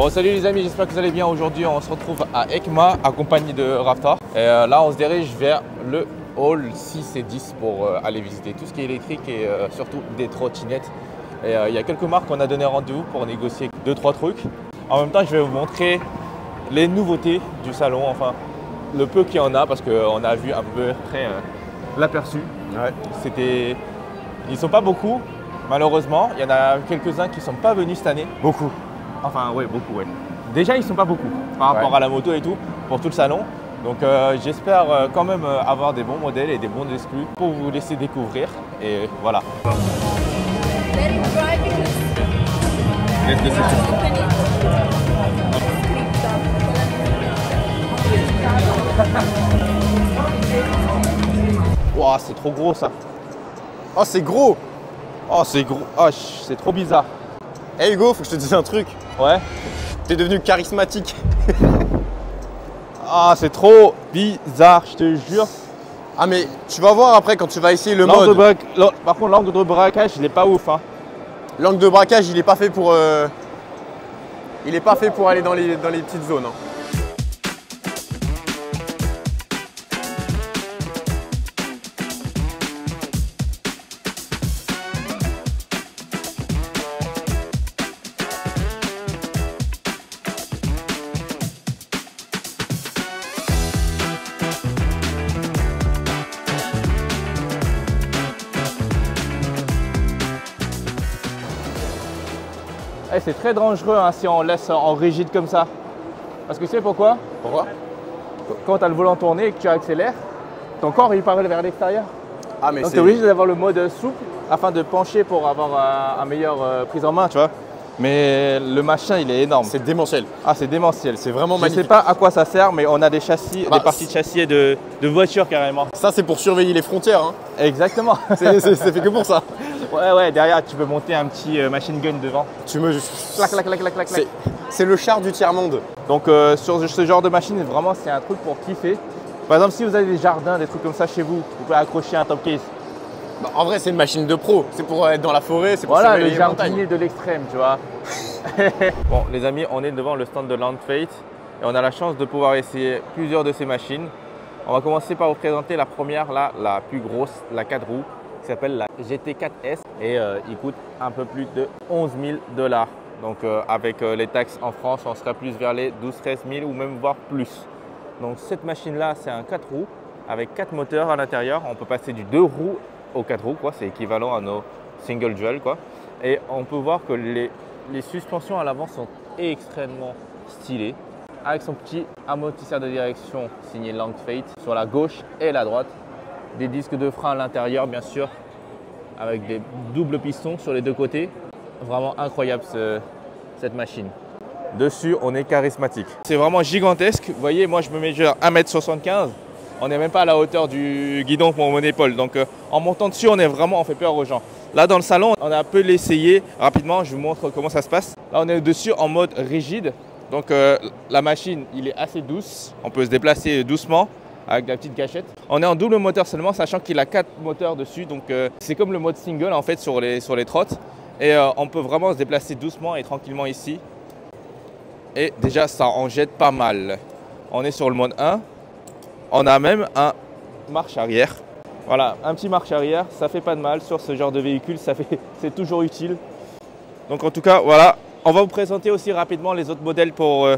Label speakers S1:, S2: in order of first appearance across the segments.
S1: Bon, salut les amis, j'espère que vous allez bien. Aujourd'hui on se retrouve à EICMA accompagné de Raftar. Et là on se dirige vers le hall 6 et 10 pour aller visiter tout ce qui est électrique et surtout des trottinettes. Et il y a quelques marques qu'on a donné rendez-vous pour négocier 2-3 trucs. En même temps je vais vous montrer les nouveautés du salon, enfin le peu qu'il y en a parce qu'on a vu à peu près l'aperçu. Ouais. Ils ne sont pas beaucoup, malheureusement. Il y en a quelques-uns qui ne sont pas venus cette année.
S2: Beaucoup.
S1: Enfin, ouais, beaucoup, ouais. Déjà, ils ne sont pas beaucoup par rapport à la moto et tout, pour tout le salon. Donc, j'espère quand même avoir des bons modèles et des bons exclus pour vous laisser découvrir. Et voilà. Wow, c'est trop gros ça.
S2: Oh, c'est gros.
S1: Oh, c'est gros. Oh, c'est trop bizarre.
S2: Hey Hugo, faut que je te dise un truc.
S1: Ouais.
S2: T'es devenu charismatique.
S1: Ah, c'est trop bizarre, je te jure.
S2: Ah, mais tu vas voir après quand tu vas essayer le mode.
S1: Par contre, l'angle de braquage, il est pas ouf. Hein.
S2: L'angle de braquage, il est pas fait pour. Il est pas fait pour aller dans les petites zones. Hein.
S1: Hey, c'est très dangereux hein, si on laisse en rigide comme ça. Parce que tu sais pourquoi?
S2: Pourquoi?
S1: Quand tu as le volant tourné et que tu accélères, ton corps il part vers l'extérieur.
S2: Ah, mais
S1: donc tu es obligé d'avoir le mode souple afin de pencher pour avoir un meilleur prise en main, tu vois. Mais le machin il est énorme.
S2: C'est démentiel.
S1: Ah, c'est démentiel.
S2: C'est vraiment magnifique.
S1: Je sais pas à quoi ça sert, mais on a des châssis, des parties de châssis et de voitures carrément.
S2: Ça c'est pour surveiller les frontières. Hein.
S1: Exactement.
S2: C'est fait que pour ça.
S1: Ouais, derrière tu peux monter un petit machine gun devant.
S2: Tu me.
S1: Clac, clac, clac, clac, clac, clac.
S2: C'est le char du tiers-monde.
S1: Donc sur ce genre de machine, vraiment c'est un truc pour kiffer. Par exemple, si vous avez des jardins, des trucs comme ça chez vous, vous pouvez accrocher un top case.
S2: Bah, en vrai, c'est une machine de pro. C'est pour être dans la forêt, c'est pour
S1: voilà,
S2: surveiller
S1: le
S2: les montagnes.
S1: jardinier de l'extrême, tu vois. Bon, les amis, on est devant le stand de Landfate et on a la chance de pouvoir essayer plusieurs de ces machines. On va commencer par vous présenter la première, là, la plus grosse, la 4 roues, qui s'appelle la GT4S et il coûte un peu plus de 11 000 $. Donc avec les taxes en France, on serait plus vers les 12-13 000 ou même voire plus. Donc cette machine-là, c'est un 4 roues avec 4 moteurs à l'intérieur. On peut passer du 2 roues au 4 roues, quoi. C'est équivalent à nos single dual, quoi. Et on peut voir que les suspensions à l'avant sont extrêmement stylées. Avec son petit amortisseur de direction signé Landfate sur la gauche et la droite. Des disques de frein à l'intérieur, bien sûr, avec des doubles pistons sur les deux côtés. Vraiment incroyable cette machine. Dessus, on est charismatique. C'est vraiment gigantesque. Vous voyez, moi, je me mesure 1,75 m. On n'est même pas à la hauteur du guidon pour mon épaule. Donc, en montant dessus, on fait peur aux gens. Là, dans le salon, on a pu l'essayer rapidement. Je vous montre comment ça se passe. Là, on est dessus en mode rigide. Donc, la machine, il est assez douce. On peut se déplacer doucement avec la petite gâchette. On est en double moteur seulement, sachant qu'il a 4 moteurs dessus. Donc, c'est comme le mode single, en fait, sur les trottes. Et on peut vraiment se déplacer doucement et tranquillement ici. Et déjà, ça en jette pas mal. On est sur le mode 1. On a même un marche arrière. Voilà, un petit marche arrière, ça fait pas de mal sur ce genre de véhicule, c'est toujours utile. Donc en tout cas, voilà, on va vous présenter aussi rapidement les autres modèles pour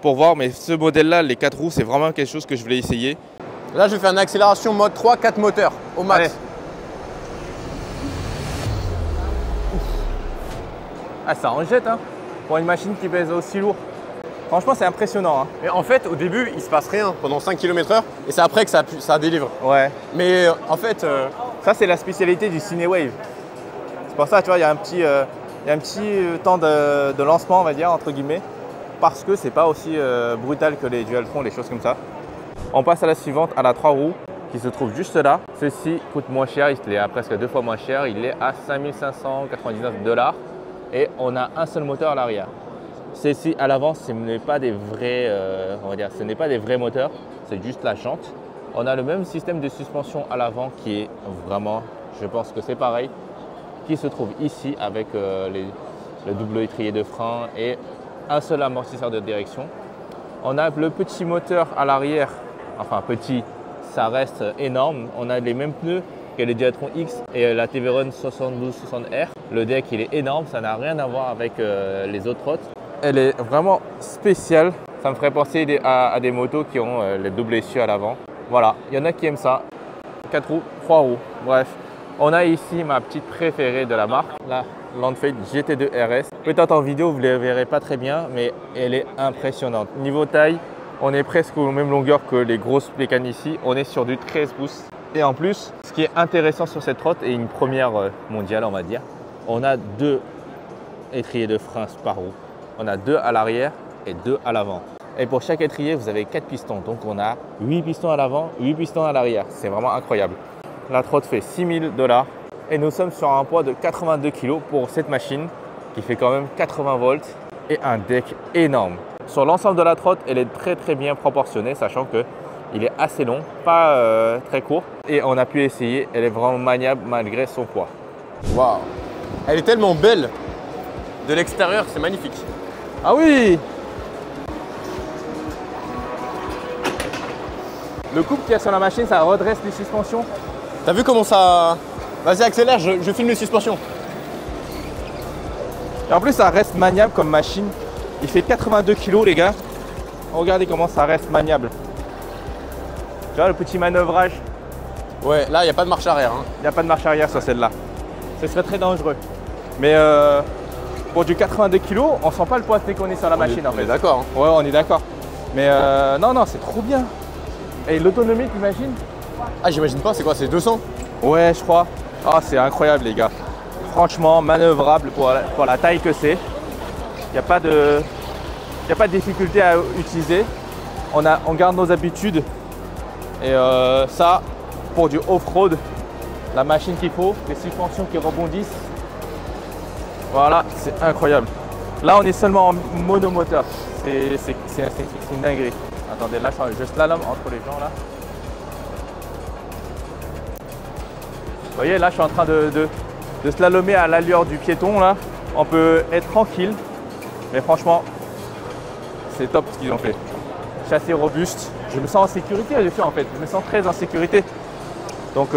S1: voir. Mais ce modèle-là, les 4 roues, c'est vraiment quelque chose que je voulais essayer.
S2: Là, je fais une accélération mode 3, 4 moteurs au max.
S1: Allez. Ah, ça en jette, hein, pour une machine qui pèse aussi lourd. Franchement, c'est impressionnant. Hein.
S2: Mais en fait, au début, il se passe rien pendant 5 km/h et c'est après que ça délivre.
S1: Ouais.
S2: Mais en fait…
S1: Ça, c'est la spécialité du Cinewave. C'est pour ça, tu vois, il y a un petit temps de lancement, on va dire, entre guillemets, parce que c'est pas aussi brutal que les Dualtron, les choses comme ça. On passe à la suivante, à la 3 roues, qui se trouve juste là. Ceci coûte moins cher, il est à presque 2 fois moins cher. Il est à 5 599 $. Et on a un seul moteur à l'arrière. Ceci à l'avant, ce n'est pas des vrais, on va dire, ce n'est pas des vrais moteurs, c'est juste la jante. On a le même système de suspension à l'avant qui est vraiment, je pense que c'est pareil, qui se trouve ici avec le double étrier de frein et un seul amortisseur de direction. On a le petit moteur à l'arrière, enfin petit, ça reste énorme. On a les mêmes pneus que les Diatron X et la TV-Run 7260R. Le deck il est énorme, ça n'a rien à voir avec les autres trottes. Elle est vraiment spéciale. Ça me ferait penser à des motos qui ont les doubles essieux à l'avant. Voilà, il y en a qui aiment ça. 4 roues, 3 roues, bref. On a ici ma petite préférée de la marque, la Landfeit GT2 RS. Peut-être en vidéo, vous ne la verrez pas très bien, mais elle est impressionnante. Niveau taille, on est presque aux mêmes longueurs que les grosses Pécanes ici. On est sur du 13 pouces. Et en plus, ce qui est intéressant sur cette trotte, et une première mondiale, on va dire, on a 2 étriers de frein par roue. On a 2 à l'arrière et 2 à l'avant. Et pour chaque étrier, vous avez 4 pistons. Donc on a 8 pistons à l'avant, 8 pistons à l'arrière. C'est vraiment incroyable. La trotte fait 6 000 $ et nous sommes sur un poids de 82 kg pour cette machine qui fait quand même 80 volts et un deck énorme. Sur l'ensemble de la trotte, elle est très bien proportionnée, sachant qu'il est assez long, pas très court. Et on a pu essayer, elle est vraiment maniable malgré son poids.
S2: Waouh! Elle est tellement belle. De l'extérieur, c'est magnifique.
S1: Ah oui! Le couple qu'il y a sur la machine, ça redresse les suspensions.
S2: T'as vu comment ça... Vas-y, accélère, je filme les suspensions.
S1: Et en plus, ça reste maniable comme machine. Il fait 82 kg, les gars. Regardez comment ça reste maniable. Tu vois, le petit manœuvrage.
S2: Ouais, là, il n'y a pas de marche arrière. Hein.
S1: Il n'y a pas de marche arrière sur celle-là. Ce serait très dangereux. Mais pour du 82 kg, on sent pas le poids dès qu'on est sur la machine. En fait.
S2: On est d'accord. Hein.
S1: Ouais, on est d'accord. Mais non, c'est trop bien. Et l'autonomie, t'imagines?
S2: Ah, j'imagine pas, c'est quoi? C'est 200?
S1: Ouais, je crois. Ah, c'est incroyable, les gars. Franchement, manœuvrable pour la taille que c'est. Il n'y a pas de difficulté à utiliser. On garde nos habitudes. Et ça, pour du off-road, la machine qu'il faut, les suspensions qui rebondissent. Voilà, c'est incroyable. Là, on est seulement en monomoteur. C'est une dinguerie. Attendez, là, je slalom entre les gens, là. Vous voyez, là, je suis en train de slalomer à l'allure du piéton, là. On peut être tranquille. Mais franchement, c'est top ce qu'ils ont fait. Châssis robuste. Je me sens en sécurité dessus, en fait. Je me sens très en sécurité. Donc,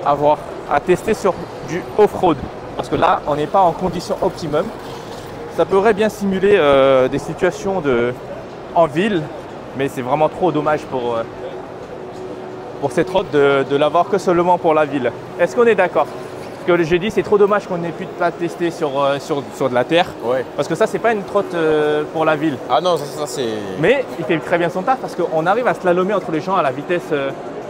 S1: à tester sur du off-road. Parce que là, on n'est pas en condition optimum. Ça pourrait bien simuler des situations en ville, mais c'est vraiment trop dommage pour cette trotte de l'avoir que seulement pour la ville. Est-ce qu'on est d'accord? Parce que j'ai dit c'est trop dommage qu'on n'ait pu pas tester sur de la terre.
S2: Ouais.
S1: Parce que ça, c'est pas une trotte pour la ville.
S2: Ah non, ça c'est...
S1: Mais il fait très bien son taf parce qu'on arrive à slalomer entre les gens à la vitesse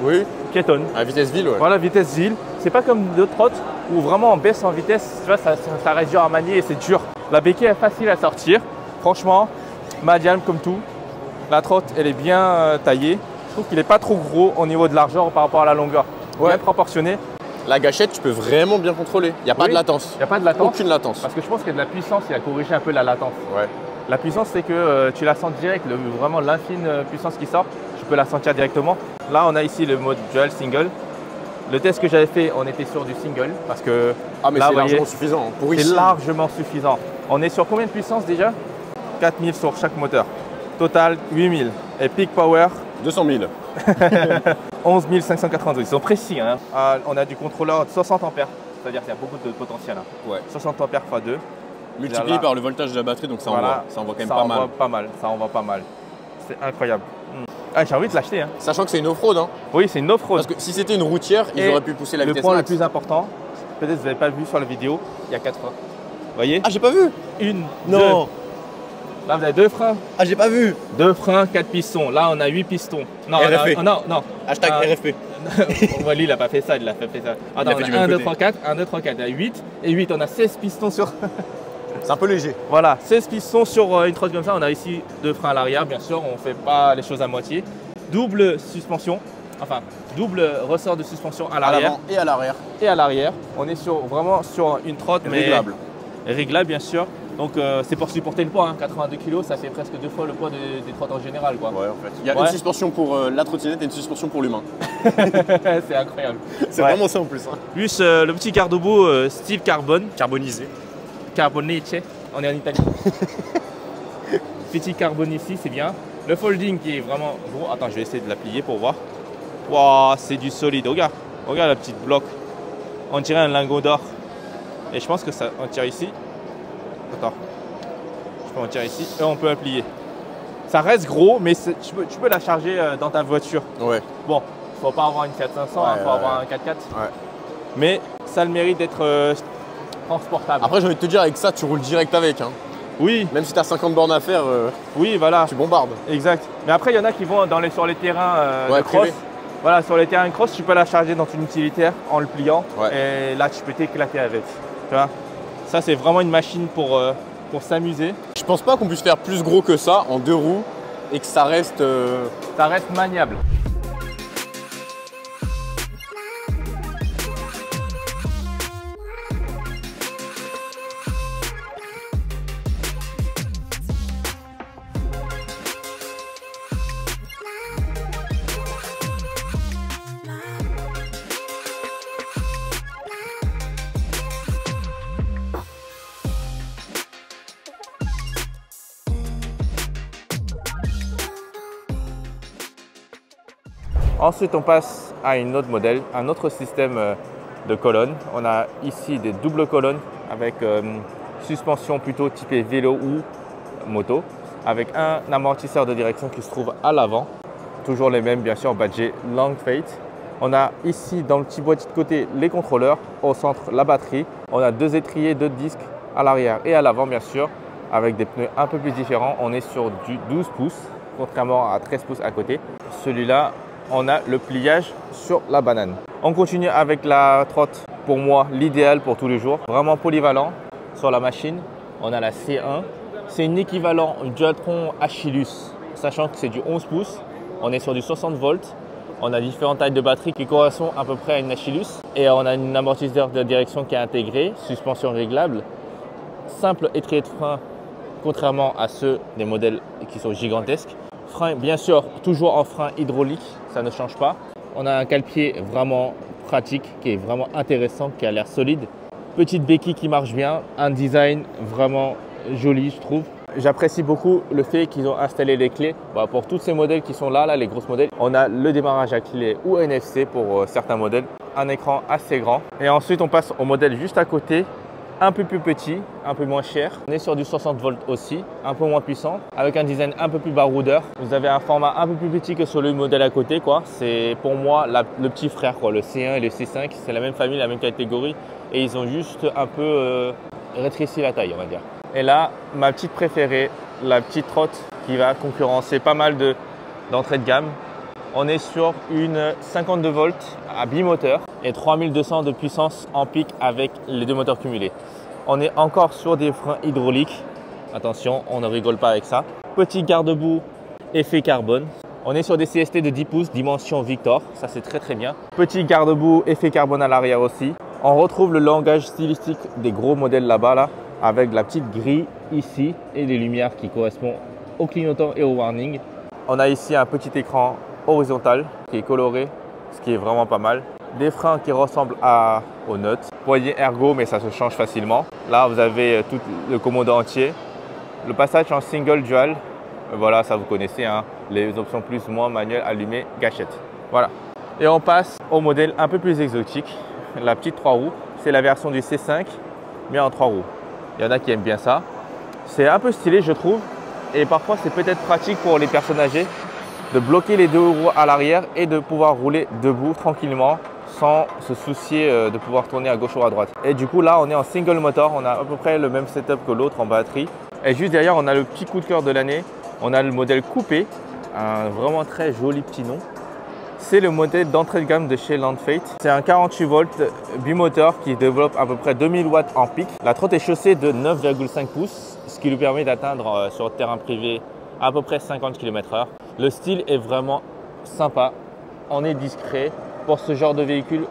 S2: oui.
S1: piétonne.
S2: À vitesse ville, ouais.
S1: Voilà, vitesse ville. C'est pas comme d'autres trottes où vraiment on baisse en vitesse. Tu vois, ça reste dur à manier et c'est dur. La béquille est facile à sortir. Franchement, Madiane comme tout. La trotte, elle est bien taillée. Je trouve qu'il n'est pas trop gros au niveau de largeur par rapport à la longueur.
S2: Ouais.
S1: Bien proportionné.
S2: La gâchette, tu peux vraiment bien contrôler. Il n'y a pas de latence.
S1: Il n'y a pas de latence.
S2: Aucune latence.
S1: Parce que je pense qu'il y a de la puissance, il a corrigé un peu la latence.
S2: Ouais.
S1: La puissance, c'est que tu la sens direct, vraiment l'infime puissance qui sort, tu peux la sentir directement. Là, on a ici le mode dual single. Le test que j'avais fait, on était sur du single parce que
S2: ah mais
S1: là,
S2: c'est largement suffisant.
S1: C'est largement suffisant. On est sur combien de puissance déjà? 4000 sur chaque moteur. Total 8000. Et peak power
S2: 200 000.
S1: 11 592. Ils sont précis. Hein. On a du contrôleur de 60 ampères. C'est-à-dire qu'il y a beaucoup de potentiel. Hein. Ouais. 60 ampères x 2.
S2: Multiplié par le voltage de la batterie, donc ça
S1: voilà,
S2: envoie quand même pas mal.
S1: Ça envoie pas mal. C'est incroyable. Ah, j'ai envie de l'acheter. Hein.
S2: Sachant que c'est une off-road. Hein.
S1: Oui, c'est une off-road.
S2: Parce que si c'était une routière, ils auraient pu pousser la vitesse
S1: max. Le point
S2: max.
S1: le plus important, peut-être que vous n'avez pas vu sur la vidéo, il y a 4 freins. Vous voyez?
S2: Ah, j'ai pas vu.
S1: Une,
S2: non.
S1: 2. Là, vous avez 2 freins.
S2: Ah, j'ai pas vu.
S1: 2 freins, 4 pistons. Là, on a 8 pistons. Non,
S2: RFP.
S1: non.
S2: Hashtag RFP.
S1: Lui, il n'a pas fait ça, il a fait ça. Attends, on a 1, 2, 3, 4. 1, 2, 3, 4. Il y a 8. Et 8, on a 16 pistons sur.
S2: C'est un peu léger.
S1: Voilà, 16 pistons sur une trotte comme ça. On a ici 2 freins à l'arrière, bien sûr. On ne fait pas les choses à moitié. Double suspension. Enfin, double ressort de suspension à l'arrière.
S2: À l'avant et à l'arrière.
S1: Et à l'arrière. On est vraiment sur une trotte.
S2: Réglable.
S1: Réglable, bien sûr. Donc c'est pour supporter le poids, hein. 82 kg, ça fait presque 2 fois le poids des trottes en général. Quoi.
S2: Ouais, en fait. Il y a une suspension pour la trottinette et une suspension pour l'humain.
S1: C'est incroyable.
S2: C'est vraiment ça en plus. Hein.
S1: Plus le petit garde-boue style carbone.
S2: Carbonisé.
S1: Carboné, On est en Italie. Petit carbone ici, c'est bien. Le folding qui est vraiment gros. Attends, je vais essayer de la plier pour voir. Waouh, c'est du solide. Regarde, regarde la petite bloc. On dirait un lingot d'or. Et je pense que ça, on tire ici. Attends. On tire ici et on peut la plier. Ça reste gros, mais tu peux la charger dans ta voiture.
S2: Ouais.
S1: Bon, faut pas avoir une Fiat 500,
S2: Ouais,
S1: faut avoir un 4x4.
S2: Ouais.
S1: Mais ça a le mérite d'être transportable.
S2: Après, j'ai envie de te dire, avec ça, tu roules direct avec. Hein.
S1: Oui.
S2: Même si tu as 50 bornes à faire,
S1: oui, voilà.
S2: tu bombardes.
S1: Exact. Mais après, il y en a qui vont sur les terrains de cross.
S2: Privé.
S1: Voilà, sur les terrains de cross, tu peux la charger dans une utilitaire en le pliant.
S2: Ouais.
S1: Et là, tu peux t'éclater avec. Tu vois, ça, c'est vraiment une machine pour s'amuser.
S2: Je pense pas qu'on puisse faire plus gros que ça en 2 roues et que ça reste.
S1: Ça reste maniable. Ensuite, on passe à un autre modèle, un autre système de colonnes. On a ici des doubles colonnes avec suspension plutôt typée vélo ou moto, avec un amortisseur de direction qui se trouve à l'avant. Toujours les mêmes, bien sûr, badgés Langfeit. On a ici dans le petit boîtier de côté les contrôleurs, au centre la batterie. On a 2 étriers, 2 disques à l'arrière et à l'avant, bien sûr, avec des pneus un peu plus différents. On est sur du 12 pouces, contrairement à 13 pouces à côté. Celui-là, on a le pliage sur la banane. On continue avec la trotte, pour moi, l'idéal pour tous les jours. Vraiment polyvalent sur la machine. On a la C1. C'est un équivalent Dualtron Achillus, sachant que c'est du 11 pouces. On est sur du 60 volts. On a différentes tailles de batterie qui correspondent à peu près à une Achillus. Et on a un amortisseur de direction qui est intégré, suspension réglable, simple étrier de frein, contrairement à ceux des modèles qui sont gigantesques. Frein, bien sûr, toujours en frein hydraulique, ça ne change pas. On a un cale-pied vraiment pratique, qui est vraiment intéressant, qui a l'air solide. Petite béquille qui marche bien, un design vraiment joli, je trouve. J'apprécie beaucoup le fait qu'ils ont installé les clés. Pour tous ces modèles qui sont là, les grosses modèles, on a le démarrage à clé ou NFC pour certains modèles. Un écran assez grand. Et ensuite, on passe au modèle juste à côté, un peu plus petit, un peu moins cher. On est sur du 60 volts aussi, un peu moins puissant, avec un design un peu plus baroudeur. Vous avez un format un peu plus petit que sur le modèle à côté, quoi. C'est pour moi le petit frère, quoi. Le C1 et le C5, c'est la même famille, la même catégorie, et ils ont juste un peu rétréci la taille, on va dire. Et là, ma petite préférée, la petite trotte qui va concurrencer pas mal d'entrées de gamme. On est sur une 52 volts à bimoteur et 3200 de puissance en pic avec les 2 moteurs cumulés. On est encore sur des freins hydrauliques. Attention, on ne rigole pas avec ça. Petit garde-boue effet carbone. On est sur des CST de 10 pouces, dimension Victor. Ça, c'est très bien. Petit garde-boue effet carbone à l'arrière aussi. On retrouve le langage stylistique des gros modèles là-bas, avec la petite grille ici et les lumières qui correspondent au clignotant et au warning. On a ici un petit écran horizontal qui est coloré, ce qui est vraiment pas mal. Des freins qui ressemblent aux Nut. Poignée ergo, mais ça se change facilement. Là, vous avez tout le commode entier. Le passage en single dual, voilà, ça vous connaissez, hein. Les options plus, moins, manuel, allumé, gâchette. Voilà. Et on passe au modèle un peu plus exotique, la petite 3 roues. C'est la version du C5, mais en 3 roues. Il y en a qui aiment bien ça. C'est un peu stylé, je trouve. Et parfois, c'est peut-être pratique pour les personnes âgées de bloquer les 2 roues à l'arrière et de pouvoir rouler debout tranquillement sans se soucier de pouvoir tourner à gauche ou à droite. Et du coup, là, on est en single motor. On a à peu près le même setup que l'autre en batterie. Et juste derrière, on a le petit coup de cœur de l'année. On a le modèle coupé, un vraiment très joli petit nom. C'est le modèle d'entrée de gamme de chez Langfeit. C'est un 48 volts bimoteur qui développe à peu près 2000 watts en pic. La trotte est chaussée de 9,5 pouces, ce qui lui permet d'atteindre sur terrain privé à peu près 50 km/h. Le style est vraiment sympa. On est discret. Pour ce genre de véhicule,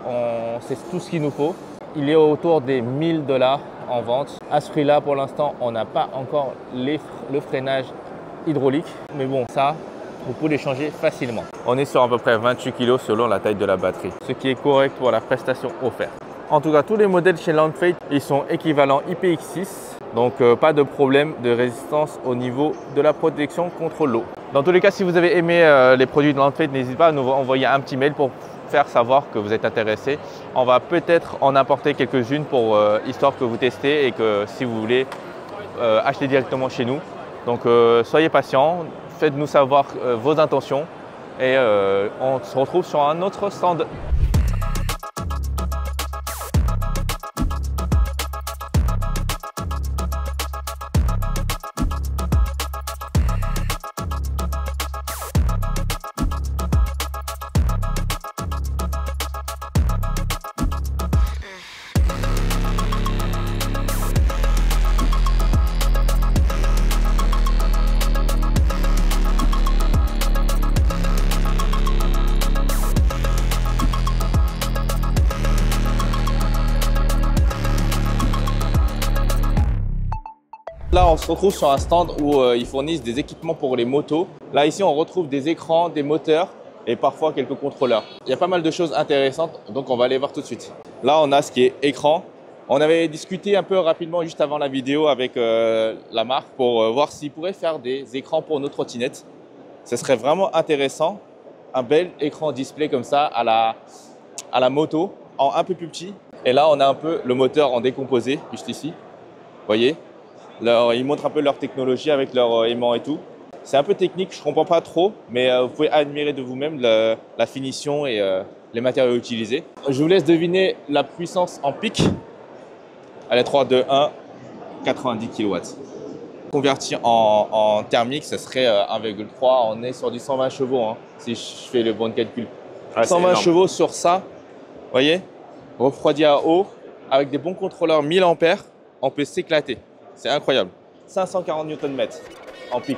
S1: c'est tout ce qu'il nous faut. Il est autour des 1000 $ en vente. À ce prix-là, pour l'instant, on n'a pas encore le freinage hydraulique. Mais bon, ça, vous pouvez les changer facilement. On est sur à peu près 28 kg selon la taille de la batterie, ce qui est correct pour la prestation offerte. En tout cas, tous les modèles chez Langfeit, ils sont équivalents IPX6 Donc pas de problème de résistance au niveau de la protection contre l'eau. Dans tous les cas, si vous avez aimé les produits de Landfate, n'hésitez pas à nous envoyer un petit mail pour faire savoir que vous êtes intéressé. On va peut-être en apporter quelques-unes pour histoire que vous testez et que si vous voulez acheter directement chez nous. Donc soyez patients, faites-nous savoir vos intentions et on se retrouve sur un autre stand. Là, on se retrouve sur un stand où ils fournissent des équipements pour les motos. Là, ici, on retrouve des écrans, des moteurs et parfois quelques contrôleurs. Il y a pas mal de choses intéressantes, donc on va aller voir tout de suite. Là, on a ce qui est écran. On avait discuté un peu rapidement juste avant la vidéo avec la marque pour voir s'ils pourraient faire des écrans pour nos trottinettes. Ce serait vraiment intéressant. Un bel écran display comme ça à la moto, en un peu plus petit. Et là, on a un peu le moteur en décomposé, juste ici. Vous voyez ? Ils montrent un peu leur technologie avec leur aimant et tout. C'est un peu technique, je ne comprends pas trop, mais vous pouvez admirer de vous-même la finition et les matériaux utilisés. Je vous laisse deviner la puissance en pic. Elle est 3, 2, 1, 90 kW. Converti en thermique, ce serait 1,3. On est sur du 120 chevaux, hein, si je fais le bon calcul.
S2: Ouais,
S1: 120 chevaux sur ça, vous voyez, refroidi à eau, avec des bons contrôleurs 1000 ampères, on peut s'éclater. C'est incroyable. 540 Nm en pic.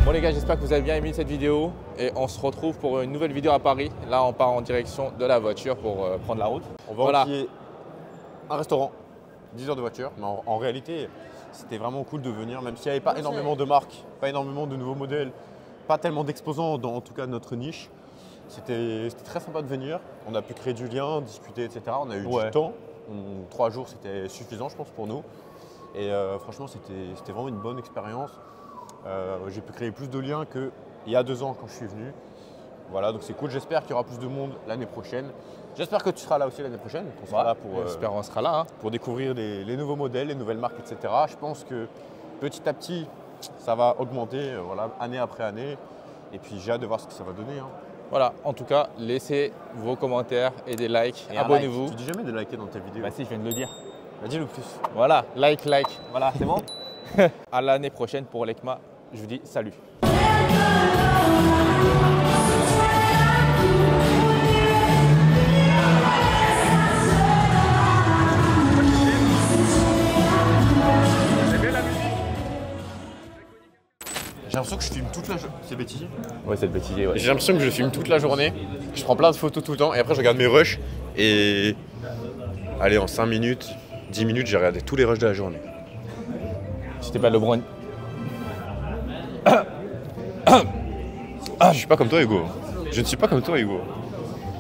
S1: Bon les gars, j'espère que vous avez bien aimé cette vidéo et on se retrouve pour une nouvelle vidéo à Paris. Là, on part en direction de la voiture pour prendre la route.
S2: On va enquiller un restaurant, 10 heures de voiture. Mais en réalité, c'était vraiment cool de venir, même s'il n'y avait pas énormément de marques, pas énormément de nouveaux modèles, pas tellement d'exposants dans en tout cas notre niche. C'était très sympa de venir. On a pu créer du lien, discuter, etc. On a eu du temps. 3 jours, c'était suffisant, je pense, pour nous. Et franchement, c'était vraiment une bonne expérience. J'ai pu créer plus de liens qu'il y a 2 ans quand je suis venu. Voilà, donc c'est cool. J'espère qu'il y aura plus de monde l'année prochaine. J'espère que tu seras là aussi l'année prochaine. On sera là pour,
S1: j'espère qu'on sera là. Hein.
S2: Pour découvrir les nouveaux modèles, les nouvelles marques, etc. Je pense que petit à petit, ça va augmenter voilà, année après année. Et puis j'ai hâte de voir ce que ça va donner. Hein.
S1: Voilà, en tout cas, laissez vos commentaires et des likes. Abonnez-vous.
S2: Like. Tu dis jamais de liker dans tes vidéos.
S1: Bah si, je viens de le dire.
S2: Bah, dis-le plus.
S1: Voilà, like. Voilà, c'est bon. À l'année prochaine pour l'ECMA. Je vous dis salut.
S2: J'ai l'impression que je filme toute la journée. C'est bêtisier.
S1: Ouais, c'est bêtisier. Ouais.
S2: J'ai l'impression que je filme toute la journée. Je prends plein de photos tout le temps et après je regarde mes rushs. Et allez, en 5 minutes, 10 minutes, j'ai regardé tous les rushs de la journée.
S1: C'était pas LeBron.
S2: Je suis pas comme toi, Hugo. Je ne suis pas comme toi, Hugo.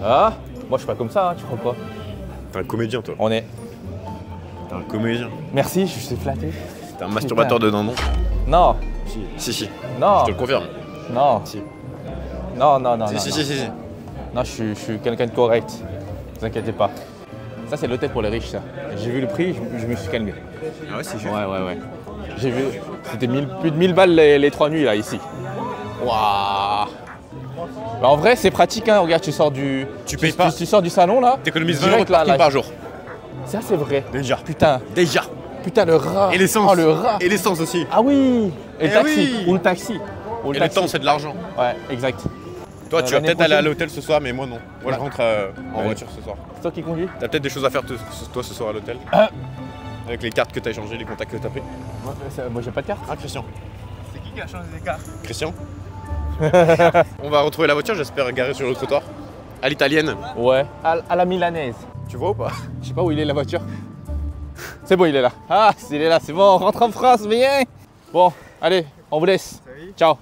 S1: Ah, moi je suis pas comme ça, hein, tu crois pas?
S2: T'es un comédien, toi.
S1: On est.
S2: T'es un comédien.
S1: Merci, je suis flatté.
S2: T'es un masturbateur de dindon.
S1: Non.
S2: Si.
S1: Non.
S2: Je te le confirme.
S1: Non.
S2: Si.
S1: Non.
S2: Si.
S1: Non, je suis quelqu'un de correct. Ne vous inquiétez pas. Ça, c'est l'hôtel pour les riches, ça. J'ai vu le prix, je me suis calmé.
S2: Ah ouais, c'est juste.
S1: Ouais. J'ai vu, c'était plus de 1000 balles les 3 nuits, là, ici. Waouh. Bah, en vrai, c'est pratique, hein. Regarde, tu sors du...
S2: Tu payes pas.
S1: Tu sors du salon, là.
S2: T'économises 20 € de parking par jour.
S1: Ça, c'est vrai.
S2: Déjà.
S1: Putain, le rat.
S2: Et l'essence.
S1: Oh, le rat.
S2: Et l'essence aussi.
S1: Ah oui. Et le taxi.
S2: Oui.
S1: Ou le taxi.
S2: Et le temps, c'est de l'argent.
S1: Ouais, exact.
S2: Toi, tu vas peut-être aller à
S1: prochaine.
S2: l'hôtel ce soir, mais moi non. Moi, je rentre en voiture ce soir.
S1: C'est toi qui conduis?
S2: T'as peut-être des choses à faire toi ce soir à l'hôtel. Avec les cartes que tu as échangées, les contacts que tu as pris.
S1: Moi j'ai pas de carte.
S2: Ah, Christian.
S3: C'est qui a changé les cartes?
S2: Christian. On va retrouver la voiture, j'espère, garée sur le trottoir. À l'italienne.
S1: Ouais, à la milanaise.
S2: Tu vois ou pas?
S1: Je sais pas où il est la voiture. C'est bon, il est là. Ah, il est là, c'est bon, on rentre en France, viens. Bon, allez, on vous laisse.
S3: Salut.
S1: Ciao.